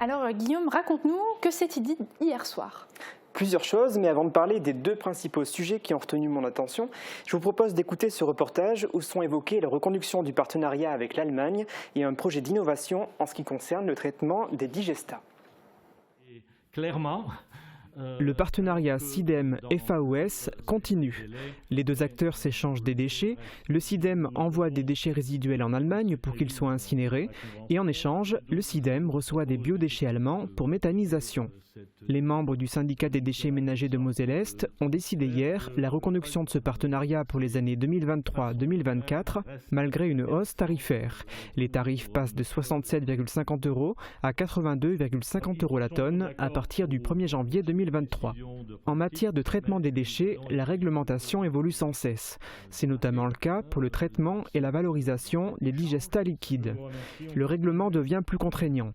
Alors Guillaume, raconte-nous que s'est-il dit hier soir. Plusieurs choses, mais avant de parler des deux principaux sujets qui ont retenu mon attention, je vous propose d'écouter ce reportage où sont évoquées la reconduction du partenariat avec l'Allemagne et un projet d'innovation en ce qui concerne le traitement des digestats. Clairement, le partenariat SIDEM-FAOS continue. Les deux acteurs s'échangent des déchets. Le SIDEM envoie des déchets résiduels en Allemagne pour qu'ils soient incinérés. Et en échange, le SIDEM reçoit des biodéchets allemands pour méthanisation. Les membres du syndicat des déchets ménagers de Moselle-Est ont décidé hier la reconduction de ce partenariat pour les années 2023-2024, malgré une hausse tarifaire. Les tarifs passent de 67,50 € à 82,50 € la tonne à partir du 1er janvier 2023. En matière de traitement des déchets, la réglementation évolue sans cesse. C'est notamment le cas pour le traitement et la valorisation des digestats liquides. Le règlement devient plus contraignant.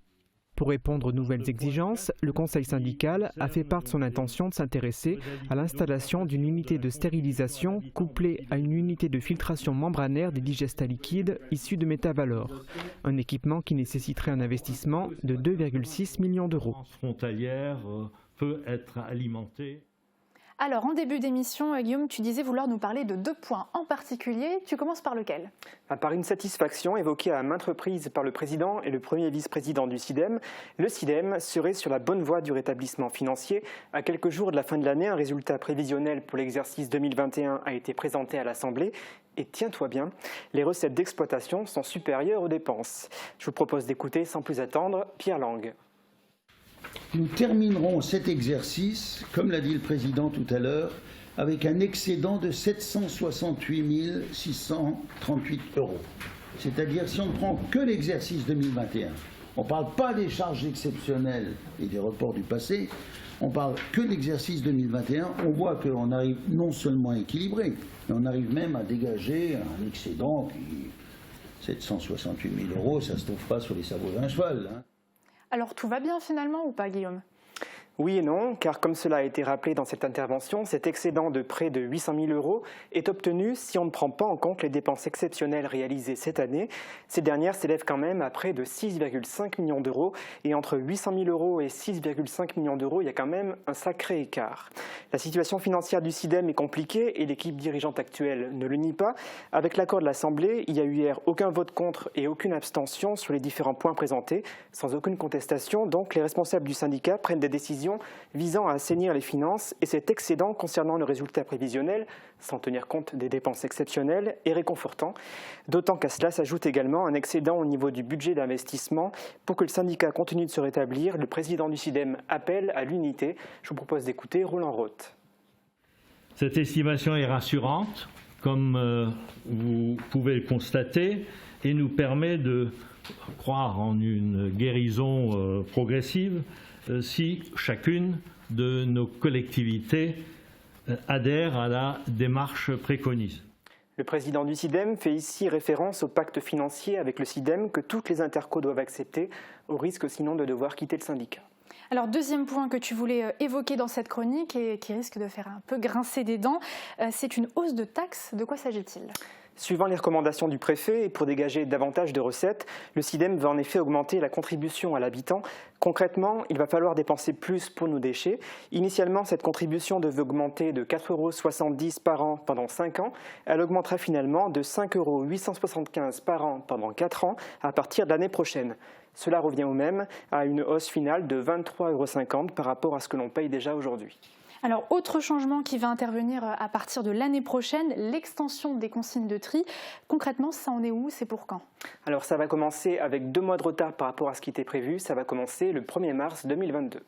Pour répondre aux nouvelles exigences, le Conseil syndical a fait part de son intention de s'intéresser à l'installation d'une unité de stérilisation couplée à une unité de filtration membranaire des digestats liquides issus de Métavalor, un équipement qui nécessiterait un investissement de 2,6 millions d'euros. Frontalière peut être alimentée. Alors en début d'émission, Guillaume, tu disais vouloir nous parler de deux points en particulier. Tu commences par lequel? Par une satisfaction évoquée à maintes reprises par le président et le premier vice-président du SIDEM, le SIDEM serait sur la bonne voie du rétablissement financier. À quelques jours de la fin de l'année, un résultat prévisionnel pour l'exercice 2021 a été présenté à l'Assemblée. Et tiens-toi bien, les recettes d'exploitation sont supérieures aux dépenses. Je vous propose d'écouter sans plus attendre Pierre Lang. Nous terminerons cet exercice, comme l'a dit le Président tout à l'heure, avec un excédent de 768 638 €. C'est-à-dire, si on ne prend que l'exercice 2021, on ne parle pas des charges exceptionnelles et des reports du passé, on parle que de l'exercice 2021, on voit qu'on arrive non seulement à équilibrer, mais on arrive même à dégager un excédent qui, 768 000 €, ça ne se trouve pas sur les sabots d'un cheval. Alors tout va bien finalement ou pas, Guillaume? Oui et non, car comme cela a été rappelé dans cette intervention, cet excédent de près de 800 000 € est obtenu si on ne prend pas en compte les dépenses exceptionnelles réalisées cette année. Ces dernières s'élèvent quand même à près de 6,5 millions d'euros et entre 800 000 € et 6,5 millions d'euros, il y a quand même un sacré écart. La situation financière du SIDEM est compliquée et l'équipe dirigeante actuelle ne le nie pas. Avec l'accord de l'Assemblée, il y a eu hier aucun vote contre et aucune abstention sur les différents points présentés. Sans aucune contestation, donc les responsables du syndicat prennent des décisions visant à assainir les finances et cet excédent concernant le résultat prévisionnel, sans tenir compte des dépenses exceptionnelles, est réconfortant. D'autant qu'à cela s'ajoute également un excédent au niveau du budget d'investissement. Pour que le syndicat continue de se rétablir, le président du SIDEM appelle à l'unité. Je vous propose d'écouter Roland Roth. Cette estimation est rassurante, comme vous pouvez le constater, et nous permet de croire en une guérison progressive si chacune de nos collectivités adhère à la démarche préconisée. Le président du SIDEM fait ici référence au pacte financier avec le SIDEM que toutes les intercos doivent accepter, au risque sinon de devoir quitter le syndicat. Alors deuxième point que tu voulais évoquer dans cette chronique et qui risque de faire un peu grincer des dents, c'est une hausse de taxes. De quoi s'agit-il ? Suivant les recommandations du préfet et pour dégager davantage de recettes, le SIDEM va en effet augmenter la contribution à l'habitant. Concrètement, il va falloir dépenser plus pour nos déchets. Initialement, cette contribution devait augmenter de 4,70 € par an pendant 5 ans. Elle augmentera finalement de 5,875 € par an pendant 4 ans à partir de l'année prochaine. Cela revient au même à une hausse finale de 23,50 € par rapport à ce que l'on paye déjà aujourd'hui. Alors, autre changement qui va intervenir à partir de l'année prochaine, l'extension des consignes de tri. Concrètement, ça en est où? C'est pour quand? Alors, ça va commencer avec 2 mois de retard par rapport à ce qui était prévu. Ça va commencer le 1er mars 2022.